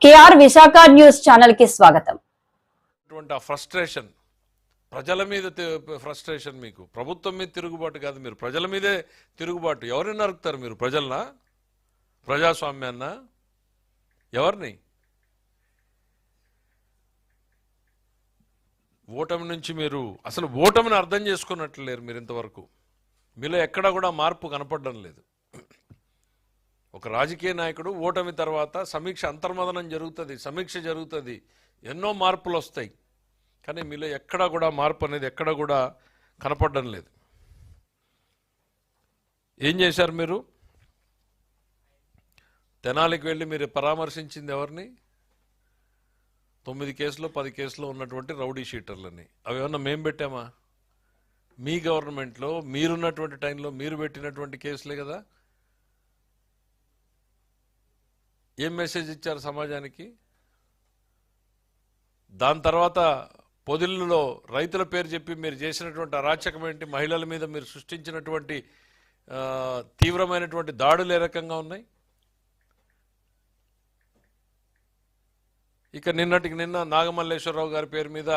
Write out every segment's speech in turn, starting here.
KR Visakha news channel కి స్వాగతం. Frustration ప్రజల మీద ఫ్రస్ట్రేషన్, మీకు ప్రభుత్వం మీద తిరుగుబాటు కాదు, మీరు ప్రజల మీదే తిరుగుబాటు. ఎవరిని నరుకుతారు మీరు? ప్రజలనా? ప్రజాస్వామ్యాన్నా? ఎవరిని? ఓటమి నుంచి మీరు అసలు ఓటమిని అర్థం చేసుకున్నట్లు లేరు మీరు ఇంతవరకు. మీలో ఎక్కడా కూడా మార్పు కనపడడం లేదు. ఒక రాజకీయ నాయకుడు ఓటమి తర్వాత సమీక్ష అంతర్మదనం జరుగుతుంది, సమీక్ష జరుగుతుంది, ఎన్నో మార్పులు వస్తాయి. కానీ మీలో ఎక్కడా కూడా మార్పు అనేది ఎక్కడా కూడా కనపడడం లేదు. ఏం చేశారు మీరు? తెనాలికి వెళ్ళి మీరు పరామర్శించింది ఎవరిని? 9 కేసులు 10 కేసులు ఉన్నటువంటి రౌడీ షీటర్లని. అవి ఏమన్నా మేము పెట్టామా? మీ గవర్నమెంట్లో మీరున్నటువంటి టైంలో మీరు పెట్టినటువంటి కేసులే కదా. ఏం మెసేజ్ ఇచ్చారు సమాజానికి? దాని తర్వాత పొదిళ్ళలో రైతుల పేరు చెప్పి మీరు చేసినటువంటి అరాచకం ఏంటి? మహిళల మీద మీరు సృష్టించినటువంటి తీవ్రమైనటువంటి దాడులు ఏ రకంగా ఉన్నాయి? ఇక నిన్నటికి నిన్న నాగమల్లేశ్వరరావు గారి పేరు మీద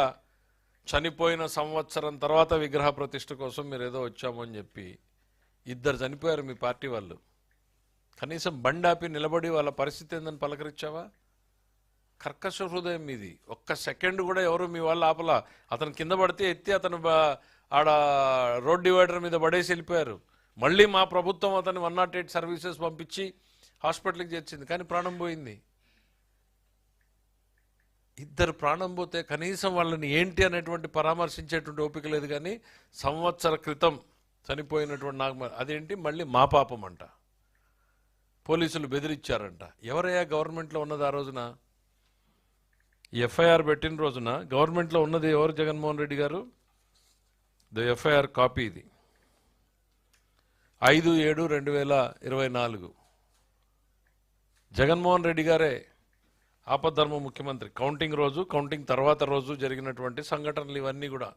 చనిపోయిన సంవత్సరం తర్వాత విగ్రహ ప్రతిష్ఠ కోసం మీరు ఏదో వచ్చామని చెప్పి 2 చనిపోయారు మీ పార్టీ వాళ్ళు. కనీసం బండి ఆపి నిలబడి వాళ్ళ పరిస్థితి ఏందని పలకరించావా? కర్కశ హృదయం మీది. ఒక్క సెకండ్ కూడా ఎవరు మీ వాళ్ళు ఆపలా. అతను కింద పడితే ఎత్తి అతను ఆడ రోడ్ డివైడర్ మీద పడేసి వెళ్ళిపోయారు. మళ్ళీ మా ప్రభుత్వం అతను 108 సర్వీసెస్ పంపించి హాస్పిటల్కి చేర్చింది, కానీ ప్రాణం పోయింది. 2 ప్రాణం పోతే కనీసం వాళ్ళని ఏంటి అనేటువంటి పరామర్శించేటువంటి ఓపిక లేదు. కానీ సంవత్సర క్రితం చనిపోయినటువంటి అదేంటి మళ్ళీ మా పాపం అంట. పోలీసులు బెదిరించారంట. ఎవరయ్యా గవర్నమెంట్లో ఉన్నది ఆ రోజున? ఎఫ్ఐఆర్ పెట్టిన రోజున గవర్నమెంట్లో ఉన్నది ఎవరు? జగన్మోహన్ రెడ్డి గారు. ద ఎఫ్ఐఆర్ కాపీ ఇది. 5/7/2024 జగన్మోహన్ రెడ్డి గారే ఆపద్ధర్మ ముఖ్యమంత్రి. కౌంటింగ్ రోజు, కౌంటింగ్ తర్వాత రోజు జరిగినటువంటి సంఘటనలు ఇవన్నీ కూడా.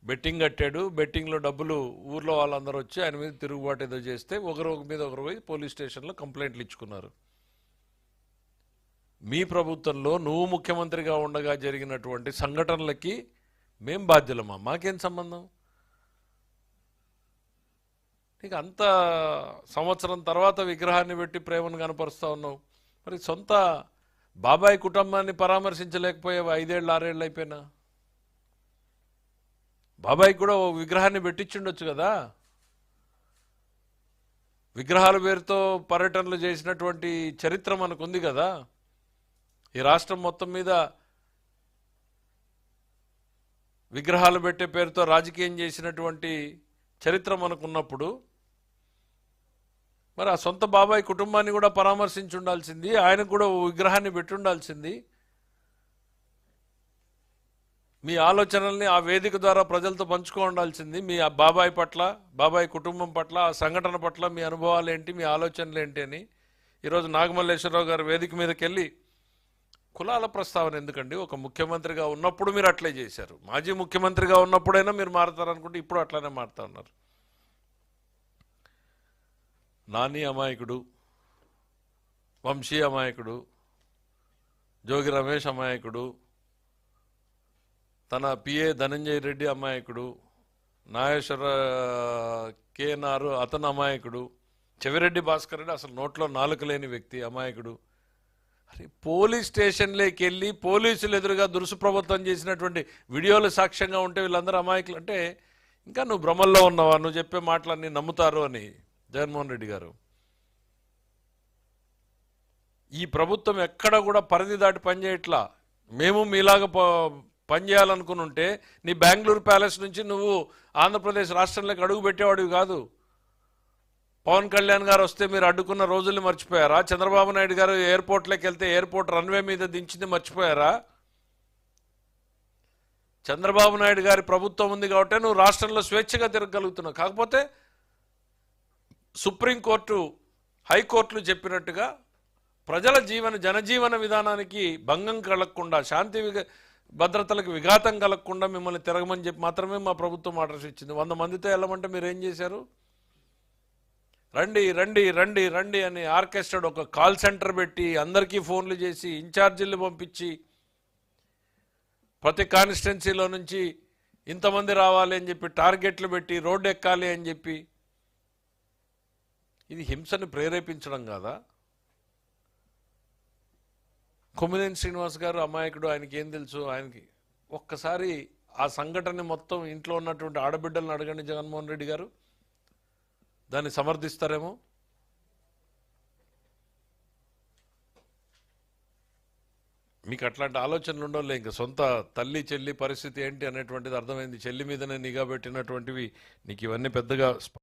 బెట్టింగ్ కట్టాడు, బెట్టింగ్లో డబ్బులు ఊర్లో వాళ్ళందరూ వచ్చి ఆయన మీద తిరుగుబాటు ఏదో చేస్తే ఒకరు మీద ఒకరు పోయి పోలీస్ స్టేషన్లో కంప్లైంట్లు ఇచ్చుకున్నారు. మీ ప్రభుత్వంలో నువ్వు ముఖ్యమంత్రిగా ఉండగా జరిగినటువంటి సంఘటనలకి మేం బాధ్యులమా? మాకేం సంబంధం? నీకు అంత సంవత్సరం తర్వాత విగ్రహాన్ని పెట్టి ప్రేమను కనపరుస్తూ ఉన్నావు. మరి సొంత బాబాయ్ కుటుంబాన్ని పరామర్శించలేకపోయావు. 5 ఏళ్ళు 6 ఏళ్ళు అయిపోయినా. బాబాయ్ కూడా ఓ విగ్రహాన్ని పెట్టించుండొచ్చు కదా. విగ్రహాల పేరుతో పర్యటనలు చేసినటువంటి చరిత్ర మనకుంది కదా. ఈ రాష్ట్రం మొత్తం మీద విగ్రహాలు పెట్టే పేరుతో రాజకీయం చేసినటువంటి చరిత్ర మనకున్నప్పుడు మరి ఆ సొంత బాబాయ్ కుటుంబాన్ని కూడా పరామర్శించి ఉండాల్సింది, ఆయనకు కూడా ఓ విగ్రహాన్ని పెట్టి ఉండాల్సింది. మీ ఆలోచనల్ని ఆ వేదిక ద్వారా ప్రజలతో పంచుకో ఉండాల్సింది. మీ బాబాయ్ పట్ల, బాబాయ్ కుటుంబం పట్ల, ఆ సంఘటన పట్ల మీ అనుభవాలు ఏంటి, మీ ఆలోచనలు ఏంటి అని. ఈరోజు నాగమల్లేశ్వరరావు గారు వేదిక మీదకి వెళ్ళి కులాల ప్రస్తావన ఎందుకండి? ఒక ముఖ్యమంత్రిగా ఉన్నప్పుడు మీరు అట్లే చేశారు. మాజీ ముఖ్యమంత్రిగా ఉన్నప్పుడైనా మీరు మారుతారనుకుంటే ఇప్పుడు అట్లానే మారుతా ఉన్నారు. నాని అమాయకుడు, వంశీ అమాయకుడు, జోగి రమేష్ అమాయకుడు, తన పిఏ ధనంజయ రెడ్డి అమాయకుడు, నాగేశ్వర కేఎన్ఆర్ అతను అమాయకుడు, చెవిరెడ్డి భాస్కర్ రెడ్డి అసలు నోట్లో నాలుక లేని వ్యక్తి అమాయకుడు. అరే పోలీస్ స్టేషన్లోకి వెళ్ళి పోలీసులు ఎదురుగా దురుసుప్రభుత్వం చేసినటువంటి వీడియోలు సాక్ష్యంగా ఉంటే వీళ్ళందరూ అమాయకులు అంటే ఇంకా నువ్వు భ్రమల్లో ఉన్నావా? నువ్వు చెప్పే మాటలన్నీ నమ్ముతారు అని జగన్మోహన్ రెడ్డి గారు. ఈ ప్రభుత్వం ఎక్కడ కూడా పరిధి దాటి పనిచేయట్లా. మేము మీలాగా పనిచేయాలనుకుని ఉంటే నీ బెంగళూరు ప్యాలెస్ నుంచి నువ్వు ఆంధ్రప్రదేశ్ రాష్ట్రంలోకి అడుగు పెట్టేవాడివి కాదు. పవన్ కళ్యాణ్ గారు వస్తే మీరు అడ్డుకున్న రోజుల్ని మర్చిపోయారా? చంద్రబాబు నాయుడు గారు ఎయిర్పోర్ట్లోకి వెళ్తే ఎయిర్పోర్ట్ రన్వే మీద దించింది మర్చిపోయారా? చంద్రబాబు నాయుడు గారి ప్రభుత్వం ఉంది కాబట్టి నువ్వు రాష్ట్రంలో స్వేచ్ఛగా తిరగలుగుతున్నావు. కాకపోతే సుప్రీంకోర్టు, హైకోర్టులు చెప్పినట్టుగా ప్రజల జనజీవన విధానానికి భంగం కలగకుండా, శాంతి భద్రతలకు విఘాతం కలగకుండా మిమ్మల్ని తిరగమని చెప్పి మాత్రమే మా ప్రభుత్వం ఆర్డర్స్ ఇచ్చింది. 100 మందితో వెళ్ళమంటే మీరు ఏం చేశారు? రండి రండి రండి రండి అని ఆర్కెస్ట్రా ఒక కాల్ సెంటర్ పెట్టి అందరికీ ఫోన్లు చేసి ఇన్ఛార్జీలు పంపించి ప్రతి కాన్స్టిట్యున్సీలో నుంచి ఇంతమంది రావాలి అని చెప్పి టార్గెట్లు పెట్టి రోడ్డు ఎక్కాలి అని చెప్పి ఇది హింసని ప్రేరేపించడం కాదా? కొమ్మినేని శ్రీనివాస్ గారు అమాయకుడు, ఆయనకి ఏం తెలుసు? ఆయనకి ఒక్కసారి ఆ సంఘటన మొత్తం ఇంట్లో ఉన్నటువంటి ఆడబిడ్డలను అడగండి జగన్మోహన్ రెడ్డి గారు, దాన్ని సమర్థిస్తారేమో. మీకు అట్లాంటి ఆలోచనలు ఉండవులే. ఇంకా సొంత తల్లి చెల్లి పరిస్థితి ఏంటి అనేటువంటిది అర్థమైంది. చెల్లి మీదనే నిఘా పెట్టినటువంటివి నీకు ఇవన్నీ పెద్దగా